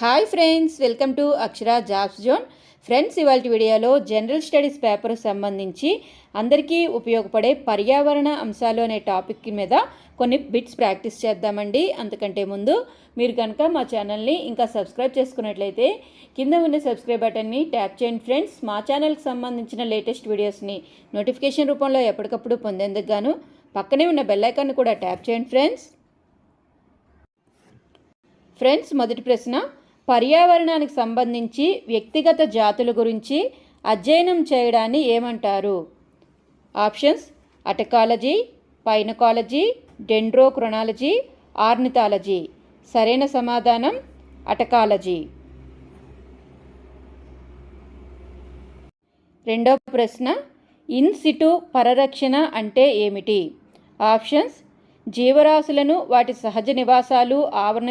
Hi friends, welcome to Akshara jobs zone. Friends, ఇవాళ వీడియోలో general studies paper సంబంధించి అందరికీ ఉపయోగపడే పర్యావరణ అంశాలు అనే టాపిక్ మీద కొన్ని బిట్స్ ప్రాక్టీస్ చేద్దామండి. అంతకంటే ముందు మీరు కనుక మా ఛానల్ని ఇంకా సబ్స్క్రైబ్ చేసుకున్నట్లయితే కింద ఉన్న సబ్స్క్రైబ్ బటన్ని ట్యాప్ చేయండి ఫ్రెండ్స్. మా ఛానల్కి సంబంధించిన లేటెస్ట్ వీడియోస్ని నోటిఫికేషన్ రూపంలో ఎప్పటికప్పుడు పొందేందుకు గాను పక్కనే ఉన్న బెల్ ఐకాన్ని కూడా ట్యాప్ చేయండి ఫ్రెండ్స్, మొదటి ప్రశ్న, పర్యావరణానికి సంబంధించి వ్యక్తిగత జాతుల గురించి అధ్యయనం చేయడాన్ని ఏమంటారు? ఆప్షన్స్: అటకాలజీ, పైనకాలజీ, డెండ్రోక్రొనాలజీ, ఆర్నిథాలజీ. సరైన సమాధానం అటకాలజీ. రెండవ ప్రశ్న, ఇన్ సిటు పరిరక్షణ అంటే ఏమిటి? ఆప్షన్స్: జీవరాశులను వాటి సహజ నివాసాలు, ఆవరణ